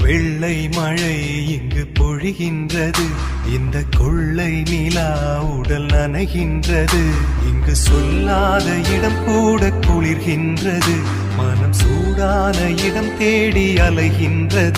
வெள்ளை மழை இங்கு பொழிகின்றது, இந்த கொள்ளை நிலா உடல் நனைகின்றது. இங்கு சொல்லாத இடம் கூட குளிர்கின்றது, மனம் சூடான இடம் தேடி அலைகின்றது.